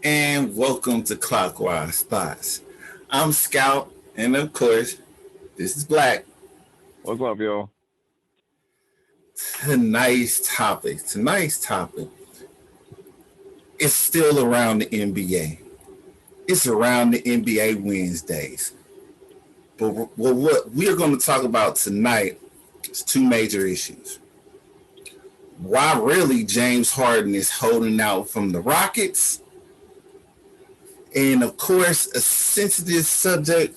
and welcome to Clockwise Thoughts. I'm Scout, and of course, this is Black. What's up, yo? Tonight's topic is still around the NBA. It's around the NBA Wednesdays. But what we're going to talk about tonight is two major issues. Why really James Harden is holding out from the Rockets, and of course, a sensitive subject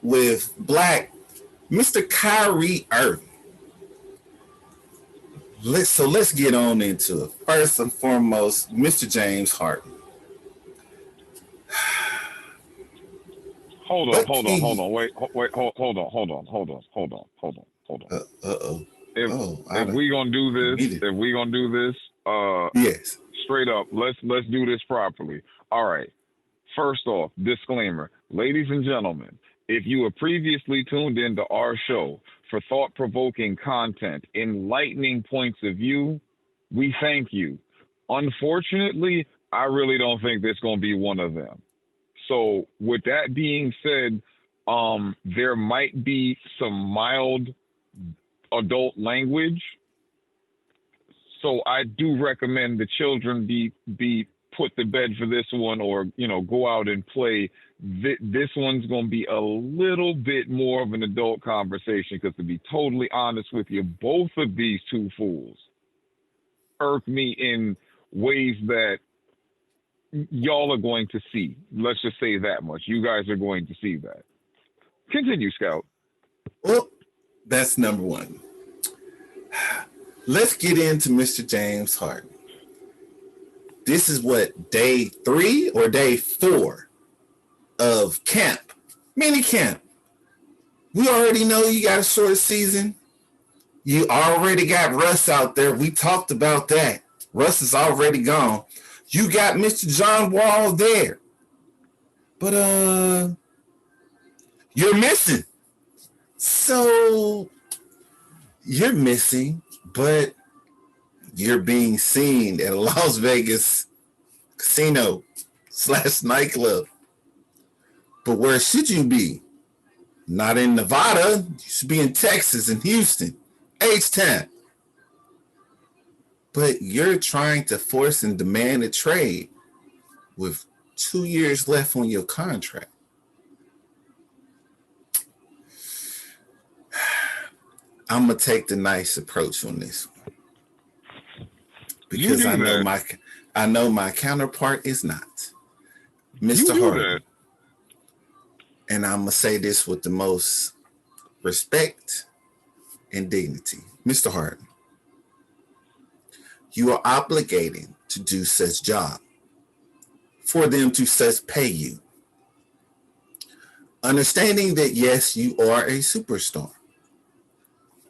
with Black, Mr. Kyrie Irving. Let's get on into it. First and foremost, Mr. James Harden. Hold on, What hold on, can hold you? on, wait, wait, hold on. If Oh, I if we gonna do this, admitted. if we gonna do this, Yes. straight up, let's do this properly. All right. First off, disclaimer, ladies and gentlemen, if you were previously tuned into our show for thought-provoking content, enlightening points of view, we thank you. Unfortunately, I really don't think this gonna be one of them. So with that being said, there might be some mild adult language. So I do recommend the children be put to bed for this one, or go out and play. This one's gonna be a little bit more of an adult conversation because, to be totally honest with you, both of these two fools irk me in ways that y'all are going to see. Let's just say that much. You guys are going to see that. Continue, Scout. Well, that's number one. Let's get into Mr. James Harden. This is what, day 3 or day 4 of camp, mini camp. We already know you got a short season. You already got Russ out there. We talked about that. Russ is already gone. You got Mr. John Wall there. But you're missing. So you're missing, but you're being seen at a Las Vegas casino / nightclub. But where should you be? Not in Nevada. You should be in Texas and Houston, H-Town. But you're trying to force and demand a trade with 2 years left on your contract. I'm gonna take the nice approach on this one You because do that. I know my counterpart is not You Mr. do Harden, that. and I'm gonna say this with the most respect and dignity, Mr. Harden. You are obligated to do such job for them to such pay you, understanding that yes, you are a superstar.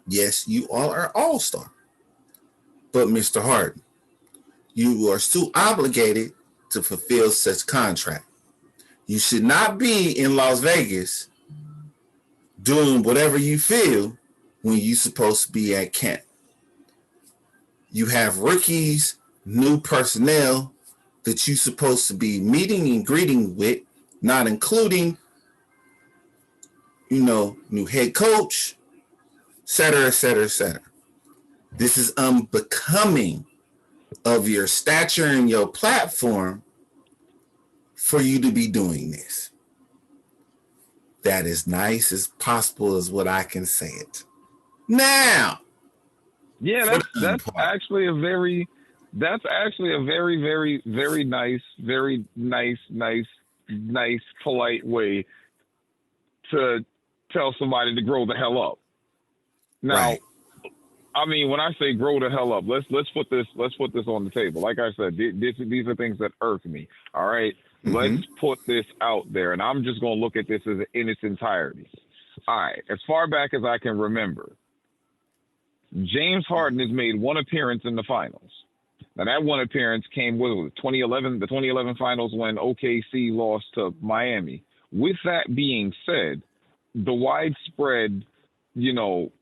Yes, you are an all-star. But Mr. Harden, you are still obligated to fulfill such contract. You should not be in Las Vegas doing whatever you feel when you're supposed to be at camp. You have rookies, new personnel that you're supposed to be meeting and greeting with, not including, new head coach, et cetera, et cetera, et cetera. This is unbecoming of your stature and your platform for you to be doing this. That is nice as possible is what I can say it. Now, Yeah, for that's the that's part. actually a very that's actually a very, very, very nice, polite way to tell somebody to grow the hell up. Now, Right. I mean, when I say grow the hell up, let's put this on the table. Like I said, these are things that irk me. All right, let's Mm-hmm. put this out there, and I'm just gonna look at this as in its entirety. All right, as far back as I can remember, James Harden has made one appearance in the finals. Now that one appearance came with 2011, the 2011 finals when OKC lost to Miami. With that being said, the widespread, you know,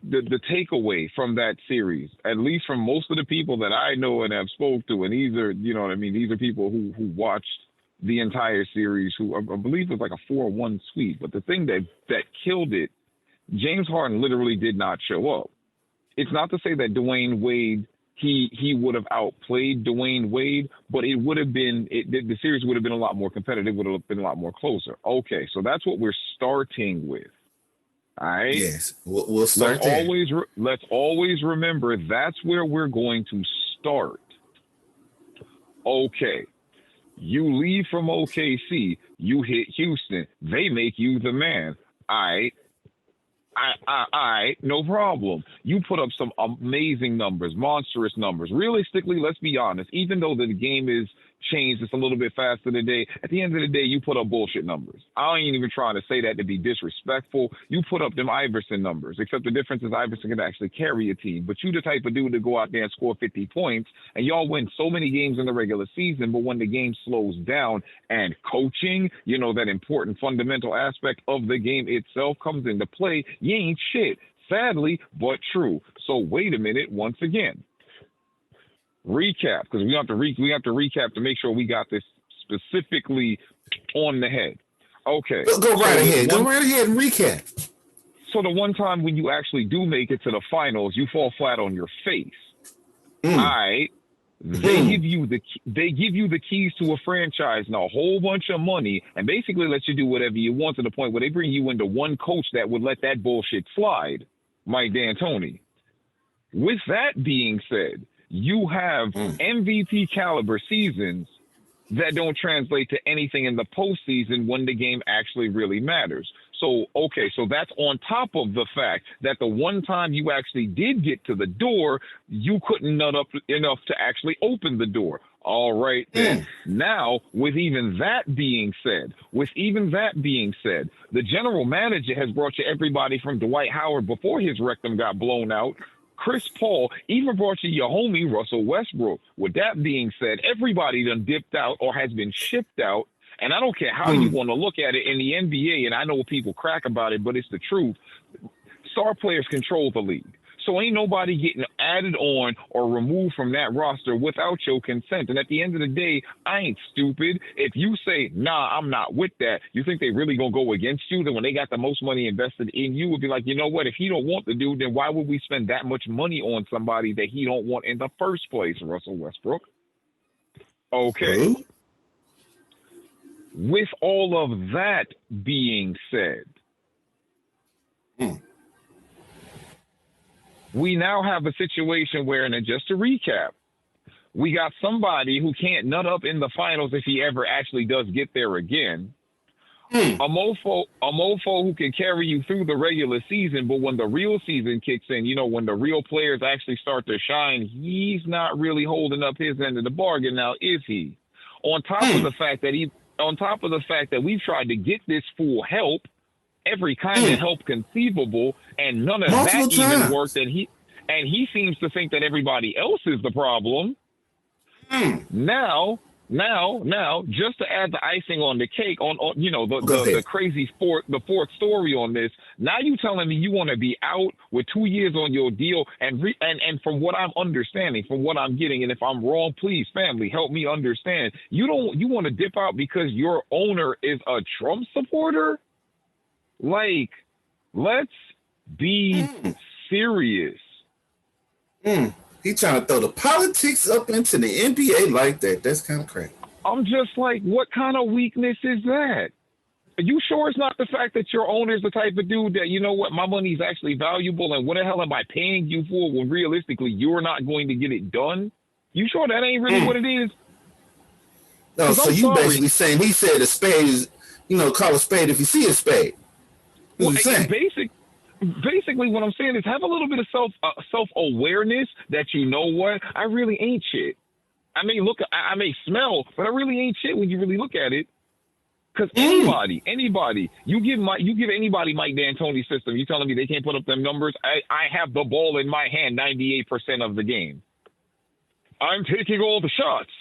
the takeaway from that series, at least from most of the people that I know and have spoke to, and these are, you know what I mean, these are people who watched the entire series, who I believe it was like a 4-1 sweep. But the thing that killed it, James Harden literally did not show up. It's not to say that Dwayne Wade, he would have outplayed Dwayne Wade, but it would have been, the series would have been a lot more competitive, would have been a lot more closer. Okay, so that's what we're starting with. All right. Yes, we'll start there. Let's always remember that's where we're going to start. Okay. You leave from OKC, you hit Houston, they make you the man. All right, no problem. You put up some amazing numbers, monstrous numbers. Realistically, let's be honest, even though the game is changed, it's a little bit faster today, at the end of the day, you put up bullshit numbers. I ain't even trying to say that to be disrespectful. You put up them Iverson numbers, except the difference is Iverson can actually carry a team. But you the type of dude to go out there and score 50 points, and y'all win so many games in the regular season, but when the game slows down and coaching, you know, that important fundamental aspect of the game itself comes into play, you ain't shit. Sadly, but true. So wait a minute, once again. Recap, because we have to recap to make sure we got this specifically on the head. Okay. Go right ahead. Go right ahead and recap. So the one time when you actually do make it to the finals, you fall flat on your face. All right. They give you the keys to a franchise and a whole bunch of money, and basically let you do whatever you want, to the point where they bring you into one coach that would let that bullshit slide, Mike D'Antoni. With that being said, you have MVP caliber seasons that don't translate to anything in the postseason when the game actually really matters. So, okay, so that's on top of the fact that the one time you actually did get to the door, you couldn't nut up enough to actually open the door. All right, then. Now, with even that being said, the general manager has brought you everybody from Dwight Howard before his rectum got blown out, Chris Paul, even brought you your homie Russell Westbrook. With that being said, everybody done dipped out or has been shipped out. And I don't care how you want to look at it in the NBA, and I know people crack about it, but it's the truth. Star players control the league. So ain't nobody getting added on or removed from that roster without your consent. And at the end of the day, I ain't stupid. If you say, nah, I'm not with that, you think they really going to go against you? Then when they got the most money invested in you, would be like, you know what? If he don't want the dude, then why would we spend that much money on somebody that he don't want in the first place, Russell Westbrook? Okay. With all of that being said, we now have a situation where, and just to recap, we got somebody who can't nut up in the finals if he ever actually does get there again. A mofo who can carry you through the regular season, but when the real season kicks in, you know, when the real players actually start to shine, he's not really holding up his end of the bargain now, is he? On top of the fact that we've tried to get this fool help, every kind of help conceivable, and none of that even worked, and he seems to think that everybody else is the problem. Now, just to add the icing on the cake, on you know, the crazy fourth story on this, now you telling me you want to be out with 2 years on your deal, and from what I'm understanding, from what I'm getting, and if I'm wrong, please, family, help me understand. You want to dip out because your owner is a Trump supporter? Like, let's be serious. He trying to throw the politics up into the NBA like that. That's kind of crazy. I'm just like, what kind of weakness is that? Are you sure it's not the fact that your owner's the type of dude that, you know what, my money's actually valuable, and what the hell am I paying you for when realistically you're not going to get it done? You sure that ain't really what it is? No, so you basically saying he said a spade is, you know, call a spade if you see a spade. Well, basically, what I'm saying is have a little bit of self-awareness that, you know what, I really ain't shit. I may smell, but I really ain't shit when you really look at it. Because anybody, you give anybody Mike D'Antoni's system, you telling me they can't put up them numbers? I have the ball in my hand 98% of the game. I'm taking all the shots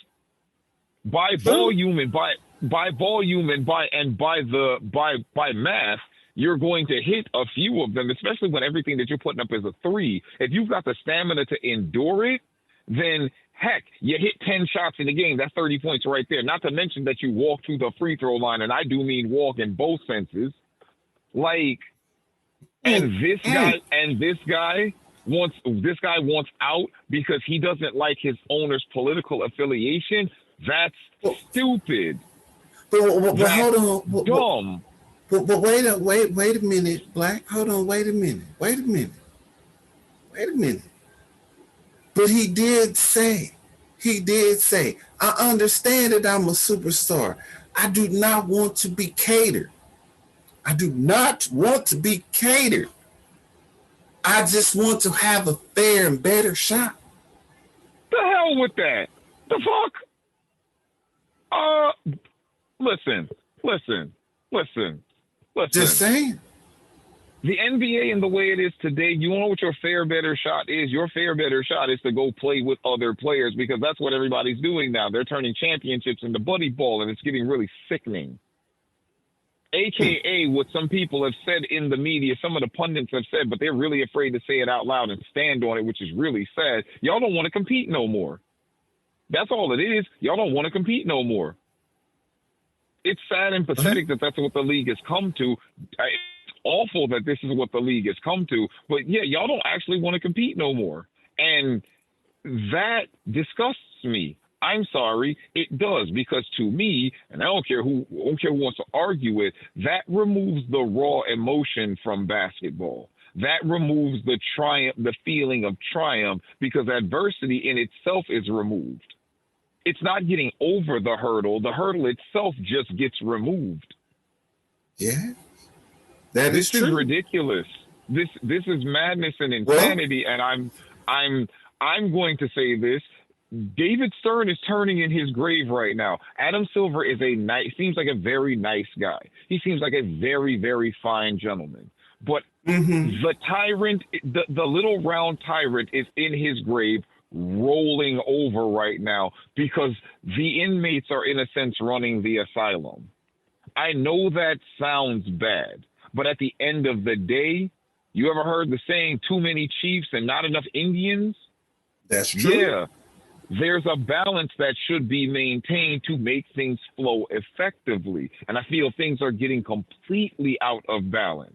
by volume and by math. you're going to hit a few of them, especially when everything that you're putting up is a three. If you've got the stamina to endure it, then heck, you hit 10 shots in the game. That's 30 points right there. Not to mention that you walk to the free throw line, and I do mean walk in both senses. Like, and this guy wants out because he doesn't like his owner's political affiliation. That's stupid. But That's hold on. dumb. But wait a minute, Black. Hold on, wait a minute. But he did say, I understand that I'm a superstar. I do not want to be catered. I just want to have a fair and better shot. The hell with that. The fuck? Listen. Just saying. The NBA and the way it is today, you know what your fair, better shot is? Your fair, better shot is to go play with other players because that's what everybody's doing now. They're turning championships into buddy ball, and it's getting really sickening. AKA what some people have said in the media, some of the pundits have said, but they're really afraid to say it out loud and stand on it, which is really sad. Y'all don't want to compete no more. That's all it is. Y'all don't want to compete no more. It's sad and pathetic that that's what the league has come to. It's awful that this is what the league has come to. But yeah, y'all don't actually want to compete no more. And that disgusts me. I'm sorry, it does, because to me, and I don't care who wants to argue it, that removes the raw emotion from basketball. That removes the feeling of triumph, because adversity in itself is removed. It's not getting over the hurdle. The hurdle itself just gets removed. Yeah, that is true. This is ridiculous. This is madness and insanity. Well, and I'm going to say this. David Stern is turning in his grave right now. Adam Silver seems like a very nice guy. He seems like a very, very fine gentleman. But the tyrant, the little round tyrant, is in his grave, rolling over right now because the inmates are, in a sense, running the asylum. I know that sounds bad, but at the end of the day, you ever heard the saying, too many chiefs and not enough Indians? That's true. Yeah. There's a balance that should be maintained to make things flow effectively. And I feel things are getting completely out of balance.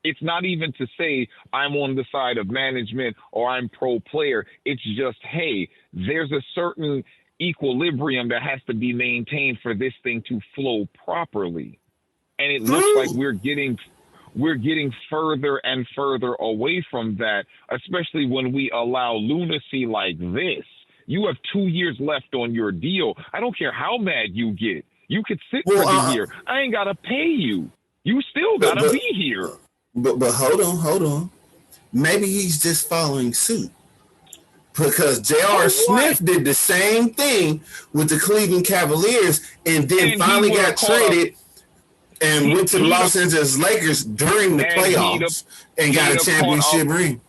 It's not even to say I'm on the side of management or I'm pro player. It's just, hey, there's a certain equilibrium that has to be maintained for this thing to flow properly. And it looks like we're getting further and further away from that, especially when we allow lunacy like this. You have 2 years left on your deal. I don't care how mad you get. You could sit for the year. I ain't got to pay you. You still got to be here. But hold on. Maybe he's just following suit. Because J.R. Smith did the same thing with the Cleveland Cavaliers and then finally got traded and went to the Los Angeles Lakers during the playoffs and got a championship ring.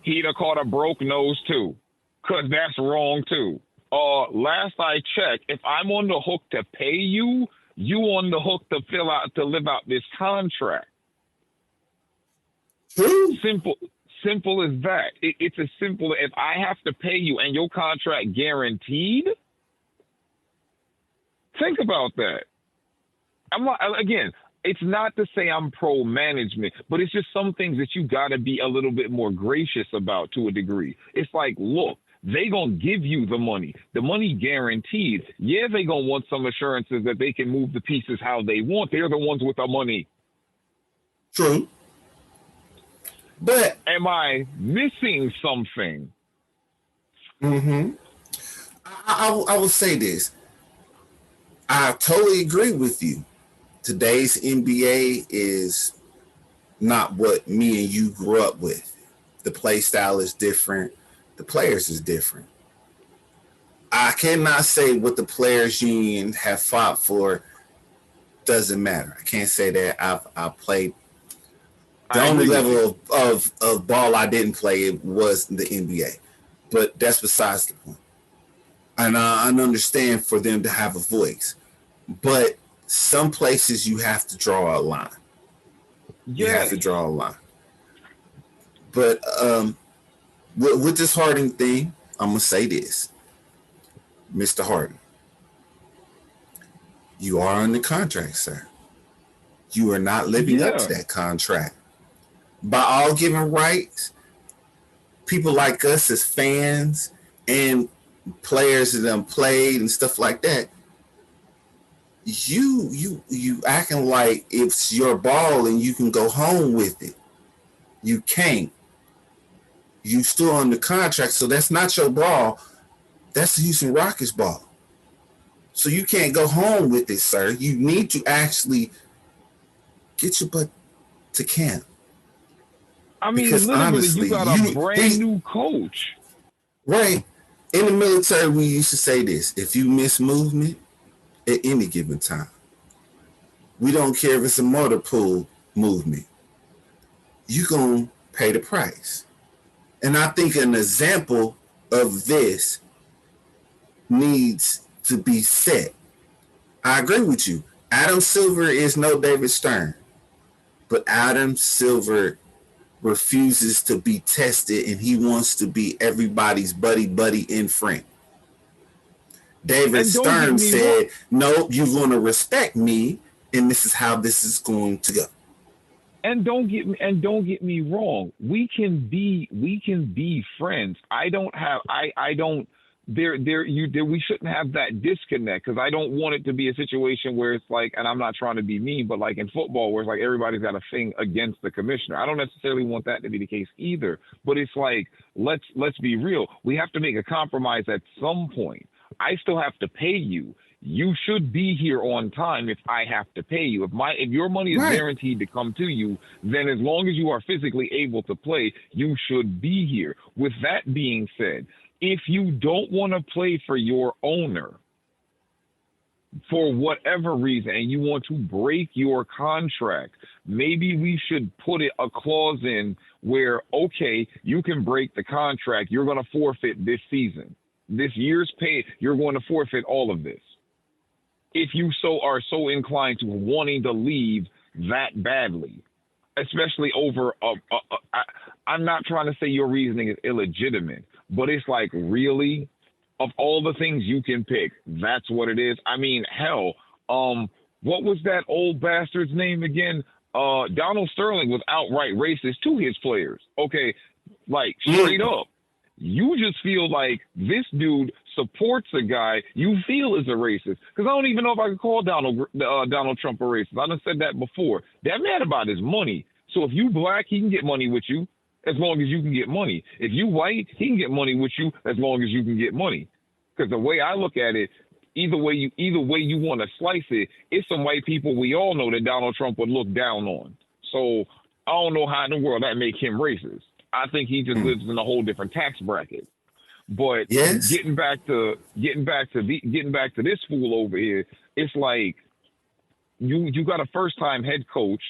He'd have caught a broke nose too. Because that's wrong too. Last I checked, if I'm on the hook to pay you, you on the hook to live out this contract. True. Simple as that. It's as simple. If I have to pay you and your contract guaranteed, think about that. I'm not, again, it's not to say I'm pro management, but it's just some things that you got to be a little bit more gracious about to a degree. It's like, look, they gonna give you the money guaranteed. Yeah, they gonna want some assurances that they can move the pieces how they want. They're the ones with the money. True. But am I missing something? I will say this. I totally agree with you. Today's NBA is not what me and you grew up with. The play style is different. The players is different. I cannot say what the players union have fought for doesn't matter. I can't say that. I played the only level of ball I didn't play was the NBA. But that's besides the point. And I understand for them to have a voice. But some places you have to draw a line. You have Yes. to draw a line. But with this Harden thing, I'm gonna say this, Mr. Harden, you are on the contract, sir. You are not living up to Yeah. that contract. By all given rights, people like us as fans and players that have played and stuff like that, you acting like it's your ball and you can go home with it. You can't. You still on the contract, so that's not your ball. That's the Houston Rockets ball. So you can't go home with it, sir. You need to actually get your butt to camp. I mean, Because literally, you honestly, got a brand new coach. right, in the military, we used to say this: if you miss movement at any given time, we don't care if it's a motor pool movement, you gonna pay the price. And I think an example of this needs to be set. I agree with you. Adam Silver is no David Stern, but Adam Silver refuses to be tested and he wants to be everybody's buddy and friend. David And don't get Stern me wrong. said, "No, you're going to respect me, and this is how this is going to go." And don't get me wrong. We can be friends. I don't we shouldn't have that disconnect because I don't want it to be a situation where it's like, and I'm not trying to be mean, but like in football where it's like everybody's got a thing against the commissioner. I don't necessarily want that to be the case either. But it's like let's be real. We have to make a compromise at some point. I still have to pay you. You should be here on time if I have to pay you. If your money is Right. guaranteed to come to you, then as long as you are physically able to play, you should be here. With that being said, if you don't want to play for your owner for whatever reason and you want to break your contract, maybe we should put a clause in where, okay, you can break the contract. You're going to forfeit this season. This year's pay, you're going to forfeit all of this. If you are so inclined to wanting to leave that badly, especially over I'm not trying to say your reasoning is illegitimate, but it's like, really, of all the things you can pick, that's what it is. I mean, hell, what was that old bastard's name again? Donald Sterling was outright racist to his players. Okay, like straight up. You just feel like this dude supports a guy you feel is a racist. Because I don't even know if I could call Donald Trump a racist. I done said that before. That man about his money. So if you black, he can get money with you as long as you can get money. If you white, he can get money with you as long as you can get money. Because the way I look at it, either way you want to slice it, it's some white people we all know that Donald Trump would look down on. So I don't know how in the world that make him racist. I think he just lives in a whole different tax bracket. But Yes. getting back to this fool over here, it's like you got a first time head coach,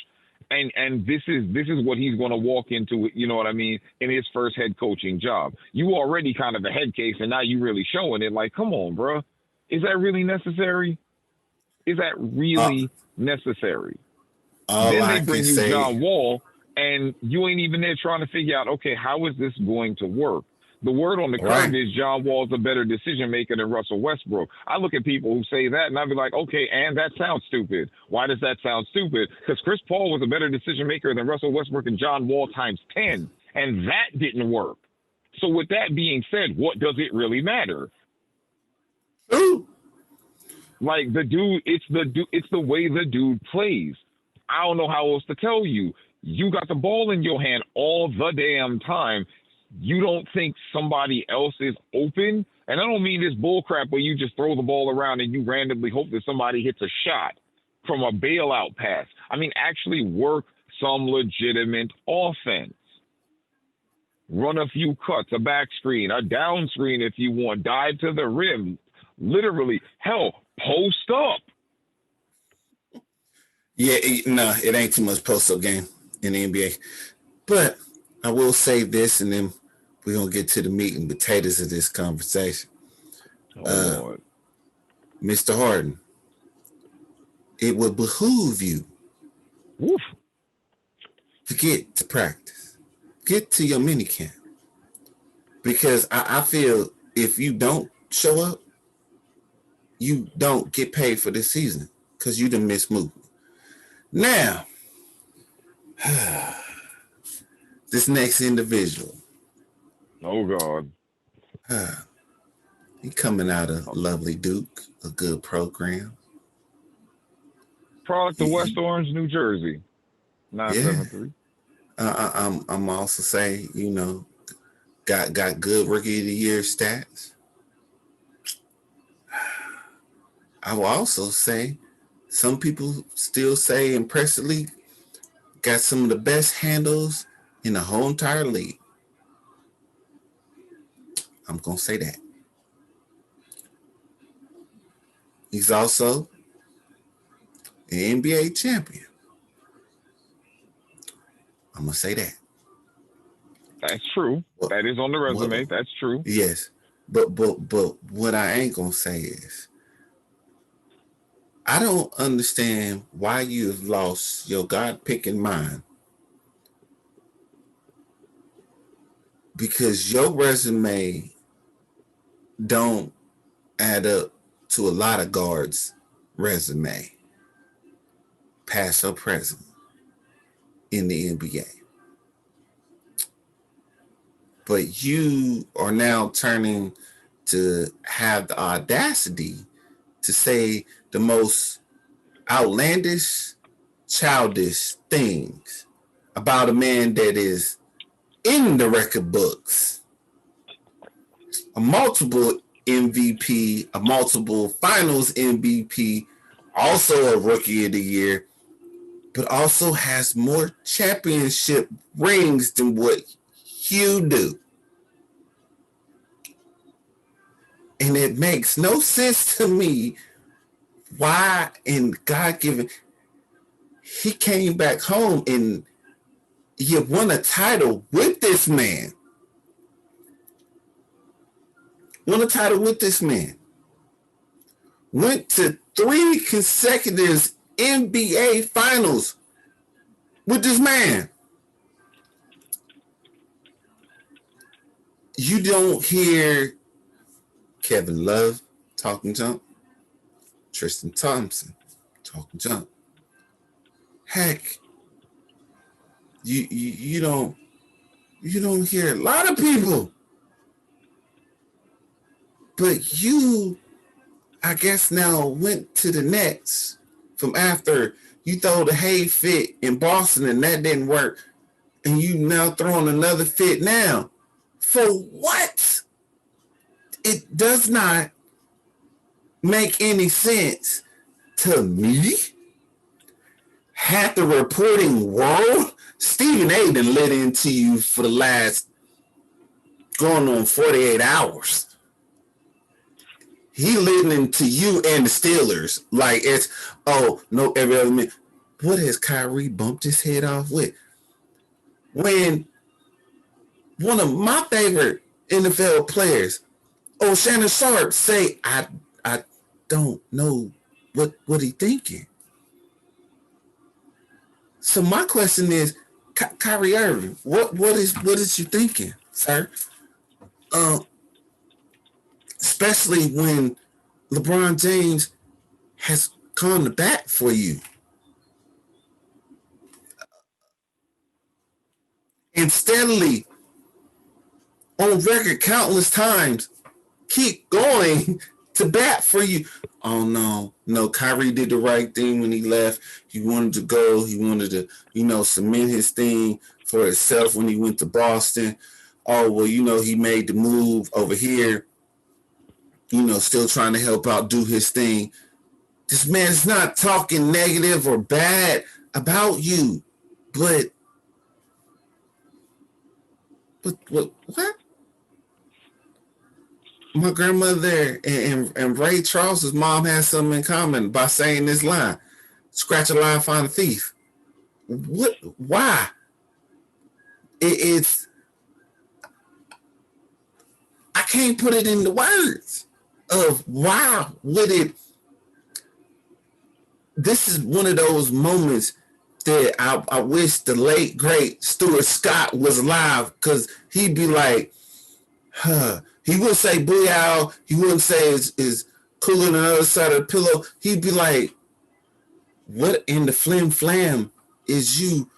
and this is what he's going to walk into. You know what I mean? In his first head coaching job, you already kind of a head case, and now you really showing it. Like, come on, bro, is that really necessary? Is that Uh, really necessary? all Then I they can bring you say, John Wall, and you ain't even there trying to figure out, okay, how is this going to work? The word on the curve right, is John Wall's a better decision maker than Russell Westbrook. I look at people who say that, and I'd be like, okay, and that sounds stupid. Why does that sound stupid? Because Chris Paul was a better decision maker than Russell Westbrook and John Wall times 10, and that didn't work. So with that being said, what does it really matter? ooh, Like it's the way the dude plays. I don't know how else to tell you. You got the ball in your hand all the damn time. You don't think somebody else is open? And I don't mean this bullcrap where you just throw the ball around and you randomly hope that somebody hits a shot from a bailout pass. I mean, actually work some legitimate offense. Run a few cuts, a back screen, a down screen if you want, dive to the rim. Literally, hell, post up. yeah, no, it ain't too much post-up game in the NBA. But I will say this, and then we're gonna get to the meat and potatoes of this conversation. Oh Lord. Mr. Harden, it would behoove you Woof. get to practice, get to your mini camp. Because I feel if you don't show up, you don't get paid for this season because you done missed movement. Now, this next individual, Oh God. he coming out of lovely Duke, a good program. Product of West He, Orange, New Jersey. yeah, 973. I'm also say got good rookie of the year stats. I will also say some people still say impressively got some of the best handles in the whole entire league. I'm gonna say that. He's also an NBA champion. I'm gonna say that. That's true. What, That is on the what, resume. That's true. yes, but what I ain't gonna say is I don't understand why you've lost your God picking mind because your resume don't add up to a lot of guards' resume, past or present, in the NBA. But you are now turning to have the audacity to say the most outlandish, childish things about a man that is in the record books, a multiple MVP, a multiple finals MVP, also a rookie of the year, but also has more championship rings than what you do. And it makes no sense to me why in God given he came back home and you won a title with this man. Won a title with this man. Went to 3 consecutive NBA finals with this man. You don't hear Kevin Love talking junk, Tristan Thompson talking junk. Heck, you don't hear a lot of people, but you, I guess now went to the Nets from after you throw the hay fit in Boston and that didn't work, and you now throwing another fit now. For what? It does not make any sense to me. Had the reporting world, Stephen A. done lit into you for the last going on 48 hours. He lit into you and the Steelers. Like it's, oh, no, every other minute. What has Kyrie bumped his head off with? When one of my favorite NFL players, Shannon Sharp, say, I don't know what he thinking. So my question is, Kyrie Irving, what is you thinking, sir? Especially when LeBron James has come to bat for you. And steadily, on record countless times, keep going to bat for you. Oh, no, Kyrie did the right thing when he left. He wanted to go. He wanted to, cement his thing for himself when he went to Boston. Oh, well, he made the move over here, still trying to help out, do his thing. This man's not talking negative or bad about you, but what? My grandmother and Ray Charles's mom has something in common by saying this line: "Scratch a line, find a thief." What? Why? It's I can't put it into words of why would it. This is one of those moments that I wish the late great Stuart Scott was alive, because he'd be like, huh. He wouldn't say booyah. He wouldn't say is cooler than the other side of the pillow. He'd be like, what in the flim flam is you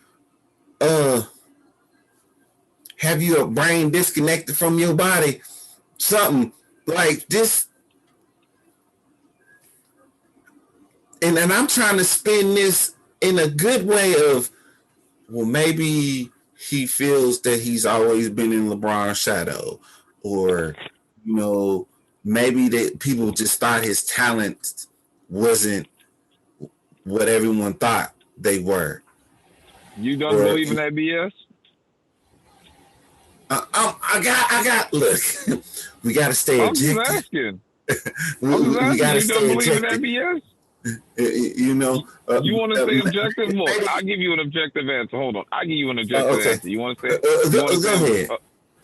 have you a brain disconnected from your body? Something like this. And I'm trying to spin this in a good way of, well, maybe he feels that he's always been in LeBron's shadow, or, you know, maybe that people just thought his talent wasn't what everyone thought they were. You done Or believing that BS? I got. Look, we got to stay I'm just objective. asking. We got to You done stay believing that objective. BS? You know, You want to say objective? Look, maybe, I'll give you an objective answer. Hold on, I'll give you an objective okay. answer. You want to say? You want to Go say? ahead.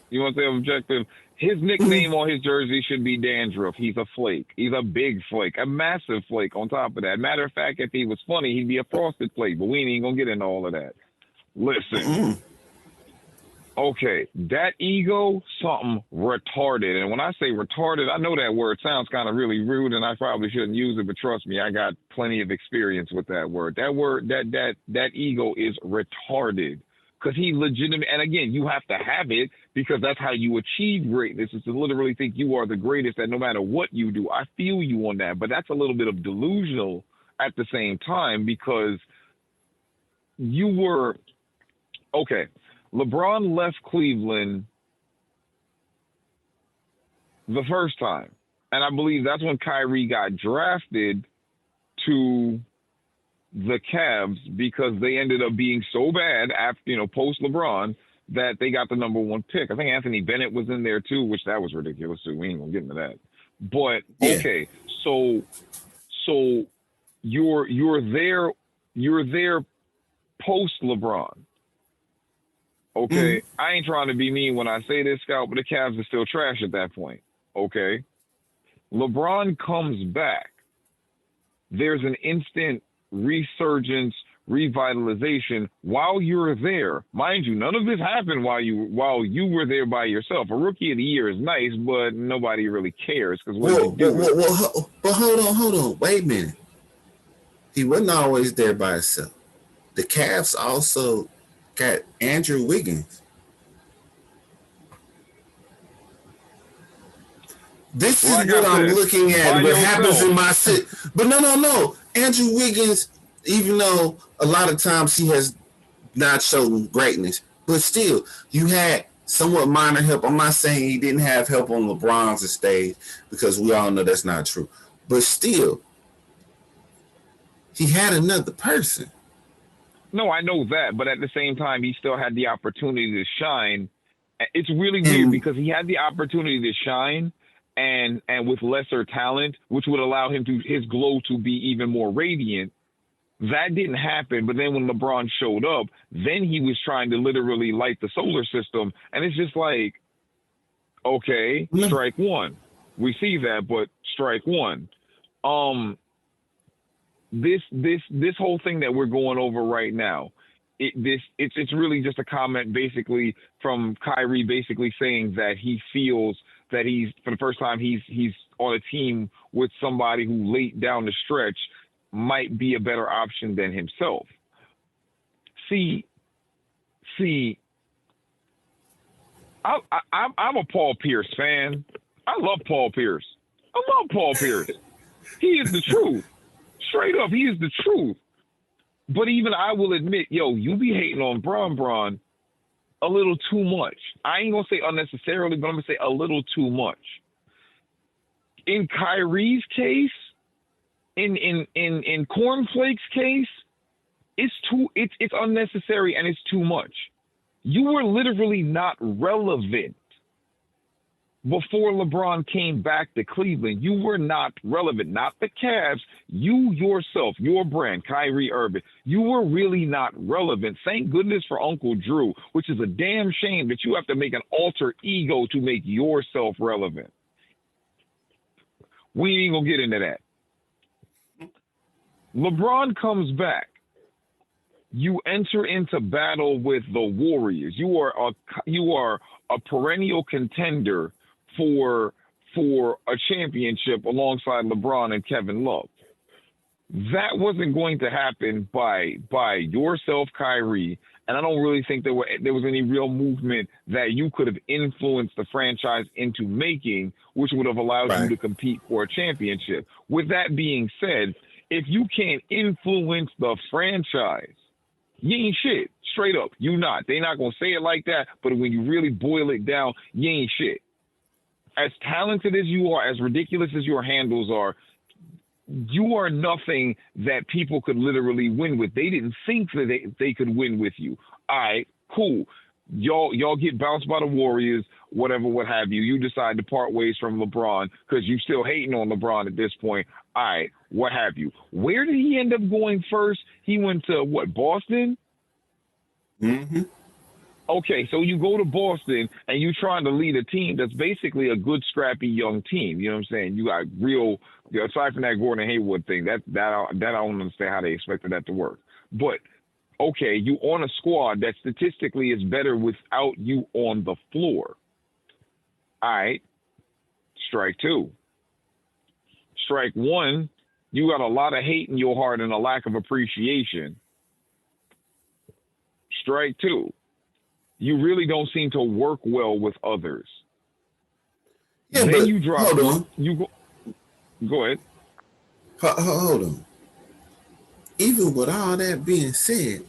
You want to say objective? His nickname on his jersey should be Dandruff. He's a flake. He's a big flake, a massive flake on top of that. Matter of fact, if he was funny, he'd be a frosted flake, but we ain't gonna get into all of that. Listen. Okay, that ego, something retarded. And when I say retarded, I know that word sounds kind of really rude, and I probably shouldn't use it, but trust me, I got plenty of experience with that word. That word, that ego is retarded. Because he legitimate, and again, you have to have it because that's how you achieve greatness, is to literally think you are the greatest, that no matter what you do. I feel you on that, but that's a little bit of delusional at the same time, because you were, okay, LeBron left Cleveland the first time, and I believe that's when Kyrie got drafted to the Cavs, because they ended up being so bad after, post LeBron, that they got the number one pick. I think Anthony Bennett was in there too, which that was ridiculous too. We ain't gonna get into that. But okay, so you're there post LeBron. Okay, I ain't trying to be mean when I say this, Scout, but the Cavs are still trash at that point. Okay, LeBron comes back. There's an instant resurgence, revitalization while you're there. Mind you, none of this happened while you were there by yourself. A rookie of the year is nice, but nobody really cares, because what you do. But hold on. Wait a minute. He wasn't always there by himself. The Cavs also got Andrew Wiggins. This is what I'm looking at. What happens in my city. But no. Andrew Wiggins, even though a lot of times he has not shown greatness, but still, you had somewhat minor help. I'm not saying he didn't have help on LeBron's stage, because we all know that's not true. But still, he had another person. No, I know that, but at the same time, he still had the opportunity to shine. It's really weird, because he had the opportunity to shine, and with lesser talent, which would allow him to his glow to be even more radiant. That didn't happen. But then when LeBron showed up, then he was trying to literally light the solar system, and it's just like, okay, strike one. We see that, but strike one. This whole thing that we're going over right now, it's really just a comment basically from Kyrie, basically saying that he feels that he's, for the first time, he's on a team with somebody who late down the stretch might be a better option than himself. See, I'm a Paul Pierce fan. I love Paul Pierce. He is the truth. Straight up, he is the truth. But even I will admit, you be hating on Bron a little too much. I ain't gonna say unnecessarily, but I'm gonna say a little too much. In Kyrie's case, in Cornflake's case, it's unnecessary and it's too much. You were literally not relevant before LeBron came back to Cleveland. You were not relevant, not the Cavs. You yourself, your brand, Kyrie Irving, you were really not relevant. Thank goodness for Uncle Drew, which is a damn shame that you have to make an alter ego to make yourself relevant. We ain't gonna get into that. LeBron comes back. you enter into battle with the Warriors. You are a perennial contender for a championship alongside LeBron and Kevin Love. That wasn't going to happen by yourself, Kyrie, and I don't really think there was any real movement that you could have influenced the franchise into making, which would have allowed you Right. to compete for a championship. With that being said, if you can't influence the franchise, you ain't shit. Straight up, you not. They not gonna say it like that, but when you really boil it down, you ain't shit. As talented as you are, as ridiculous as your handles are, you are nothing that people could literally win with. They didn't think that they could win with you. All right, cool. Y'all get bounced by the Warriors, whatever, what have you. You decide to part ways from LeBron because you still hating on LeBron at this point. All right, what have you. Where did he end up going first? He went to, what, Boston? Mm-hmm. Okay, so you go to Boston and you trying to lead a team that's basically a good, scrappy young team. You know what I'm saying? You got real, aside from that Gordon Hayward thing, that I don't understand how they expected that to work. But okay, you on a squad that statistically is better without you on the floor. All right, strike two. Strike one, you got a lot of hate in your heart and a lack of appreciation. Strike two, you really don't seem to work well with others. Yeah, Then but you drop. hold on. You go ahead. Hold on. Even with all that being said,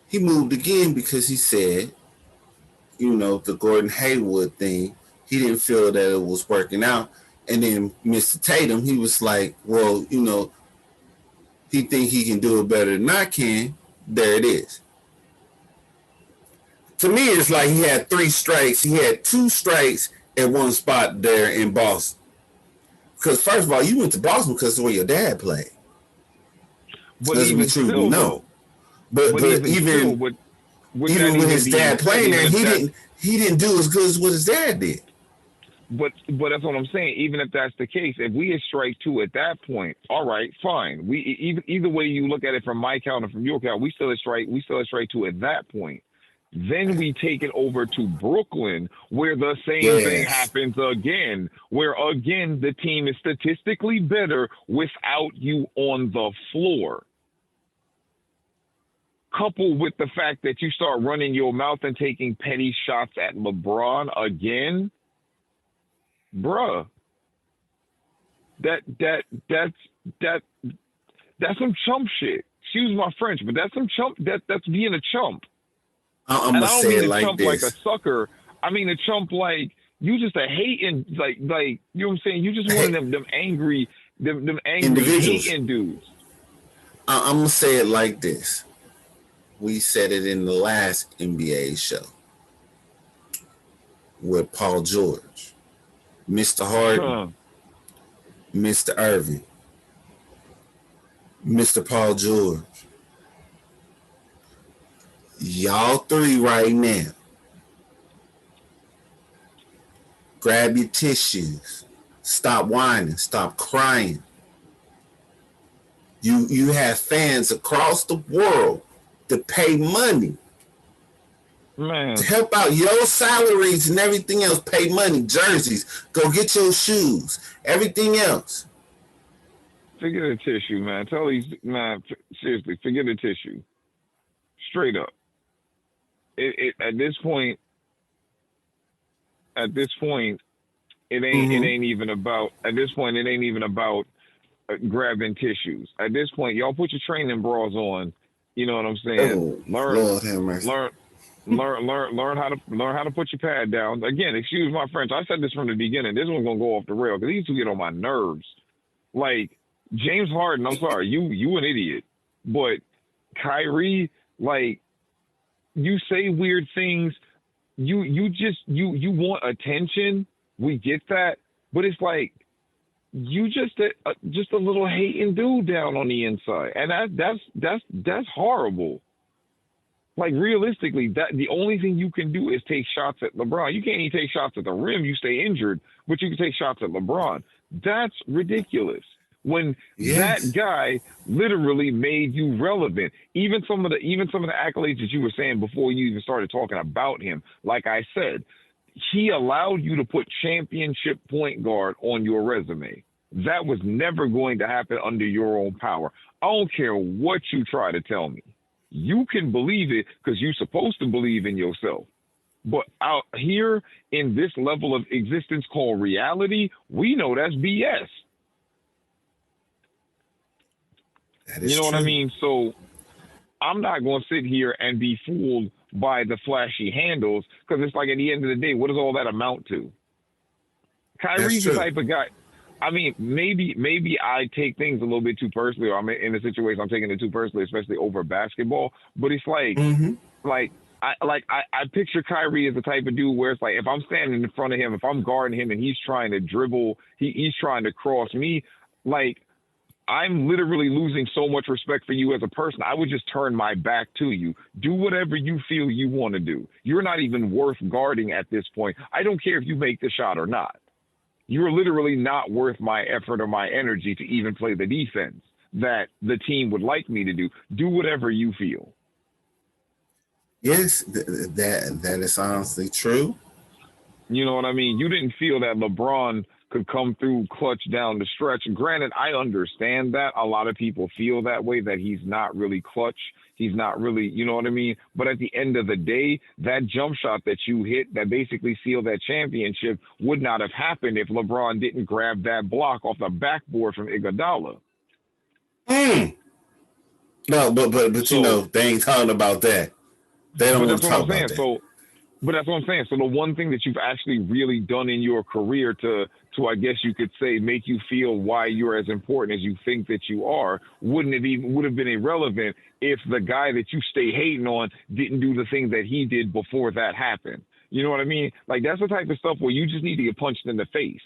he moved again because he said, the Gordon Hayward thing, he didn't feel that it was working out. And then Mr. Tatum, he was like, well, he think he can do it better than I can. There it is. To me, it's like he had 3 strikes. He had 2 strikes at one spot there in Boston. Because first of all, you went to Boston because it's where your dad played. But Let's even be true, still, no. though, But even still, with even that with even his being dad said, playing there, even if he didn't do as good as what his dad did. But that's what I'm saying. Even if that's the case, if we hit strike 2 at that point, all right, fine. We either way you look at it from my count or from your count, we still hit strike 2 at that point. Then we take it over to Brooklyn, where the same thing happens again, where again the team is statistically better without you on the floor. Coupled with the fact that you start running your mouth and taking petty shots at LeBron again, bruh, that's some chump shit. Excuse my French, but that's some chump. That's being a chump. I'm And gonna I don't say mean it a like chump this. like a sucker. I mean a chump like you just a hating, like you know what I'm saying. You just one of them angry, them angry Individuals. hating dudes. I'm gonna say it like this. We said it in the last NBA show with Paul George, Mr. Harden, Mr. Irving, Mr. Paul George. Y'all 3 right now. Grab your tissues. Stop whining. Stop crying. You have fans across the world that pay money Man, to help out your salaries and everything else. Pay money, jerseys, go get your shoes, everything else. forget the tissue, man. Tell these, man, seriously, forget the tissue. Straight up. At this point, it ain't even about. At this point, it ain't even about grabbing tissues. At this point, y'all put your training bras on. You know what I'm saying? Oh, Lord have mercy. Learn how to put your pad down. Again, excuse my French. I said this from the beginning. This one's gonna go off the rail because these two get on my nerves. Like James Harden, I'm sorry, you an idiot. But Kyrie, like, you say weird things. You want attention. We get that, but it's like you just a little hating dude down on the inside, and that's horrible. Like realistically, that the only thing you can do is take shots at LeBron. You can't even take shots at the rim. You stay injured, but you can take shots at LeBron. That's ridiculous. when that Yes. guy literally made you relevant. Even some of the accolades that you were saying before you even started talking about him, like I said, he allowed you to put championship point guard on your resume. That was never going to happen under your own power. I don't care what you try to tell me. You can believe it because you're supposed to believe in yourself. But out here in this level of existence called reality, we know that's BS. That You is know what I true. mean? So I'm not going to sit here and be fooled by the flashy handles because it's like at the end of the day, what does all that amount to? That's Kyrie's the true. type of guy. I mean, maybe I take things a little bit too personally, or I'm in a situation I'm taking it too personally, especially over basketball. But it's Mm-hmm. like I picture Kyrie as the type of dude where it's like if I'm standing in front of him, if I'm guarding him and he's trying to dribble, he's trying to cross me, like I'm literally losing so much respect for you as a person. I would just turn my back to you. Do whatever you feel you want to do. You're not even worth guarding at this point. I don't care if you make the shot or not. You're literally not worth my effort or my energy to even play the defense that the team would like me to do. Do whatever you feel. Yes, that is honestly true. You know what I mean? You didn't feel that LeBron could come through clutch down the stretch. Granted, I understand that. A lot of people feel that way, that he's not really clutch. He's not really, you know what I mean? But at the end of the day, that jump shot that you hit that basically sealed that championship would not have happened if LeBron didn't grab that block off the backboard from Iguodala. Mm. No, but So, they ain't talking about that. They don't but want that's to what talk I'm about saying. that. But that's what I'm saying. So the one thing that you've actually really done in your career to I guess you could say make you feel why you're as important as you think that you are, wouldn't it even would have been irrelevant if the guy that you stay hating on didn't do the thing that he did before that happened. You know what I mean? Like that's the type of stuff where you just need to get punched in the face.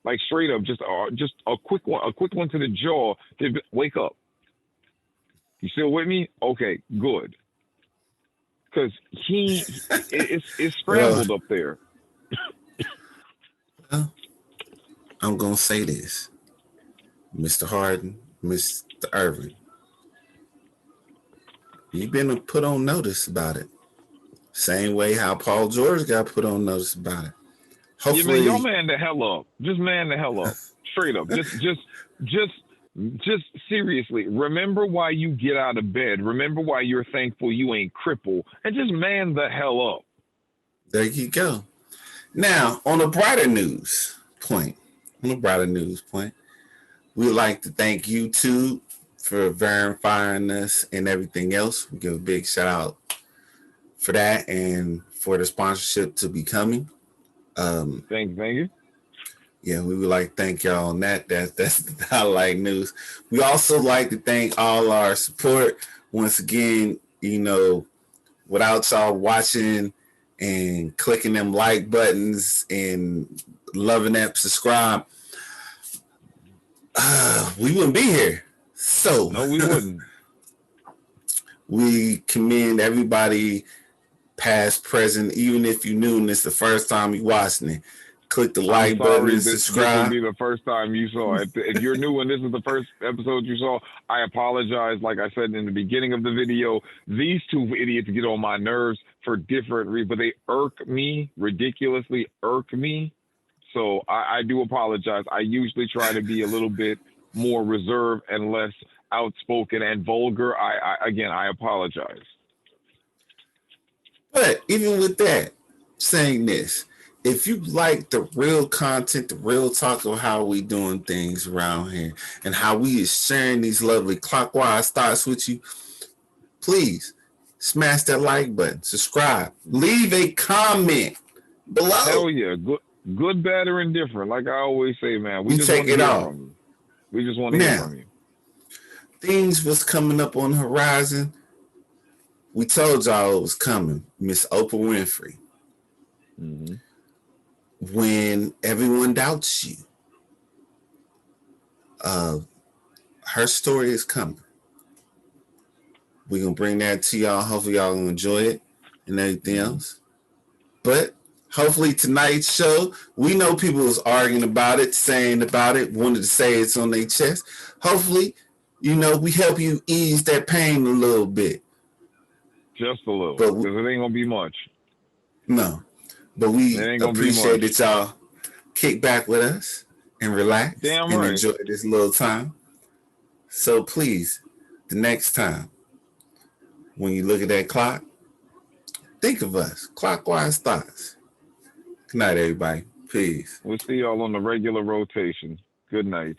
Like straight up, just a quick one to the jaw to wake up. You still with me? Okay, good. Because it's Well, scrambled up there. well, I'm gonna say this, Mr. Harden, Mr. Irving, you've been put on notice about it. Same way how Paul George got put on notice about it. Yeah, man, y'all Hopefully, man the hell up. Just man the hell up. Straight up. Just, just seriously. Remember why you get out of bed. Remember why you're thankful you ain't crippled, and just man the hell up. there you go. Now, on a brighter news point, on a brighter news point, we'd like to thank YouTube for verifying us and everything else. We give a big shout out for that and for the sponsorship to be coming. Um, Thank you. yeah, we would like to thank y'all on that. That's the highlight news. We also like to thank all our support. Once again, without y'all watching and clicking them like buttons and loving that subscribe, we wouldn't be here. So No, we wouldn't. we commend everybody, past, present, even if you new and it's the first time you watching it. Click the I'm like button sorry and that this would subscribe. be the first time you saw it. If you're new and this is the first episode you saw, I apologize. Like I said in the beginning of the video, these two idiots get on my nerves for different reasons, but they irk me, ridiculously irk me. So I do apologize. I usually try to be a little bit more reserved and less outspoken and vulgar. Again, I apologize. But even with that, saying this, if you like the real content, the real talk of how we doing things around here and how we is sharing these lovely clockwise thoughts with you, please smash that like button, subscribe, leave a comment below. Hell yeah, good, bad, or indifferent. Like I always say, man, we We just take want to it hear all. from you. We just want to hear Now, from you. things was coming up on the horizon. We told y'all it was coming. Miss Oprah Winfrey. Mm-hmm. When everyone doubts you, uh, her story is coming. We're gonna bring that to y'all. Hopefully y'all gonna enjoy it and everything Mm-hmm. else. But Hopefully tonight's show, we know people was arguing about it, saying about it, wanted to say it's on their chest. Hopefully, we help you ease that pain a little bit. Just a little, But because it ain't gonna be much. no, but It we ain't gonna be appreciate much. that y'all kick back with us and relax Damn and right. enjoy this little time. So please, the next time when you look at that clock, think of us. Clockwise thoughts. Good night, everybody. Peace. We'll see y'all on the regular rotation. Good night.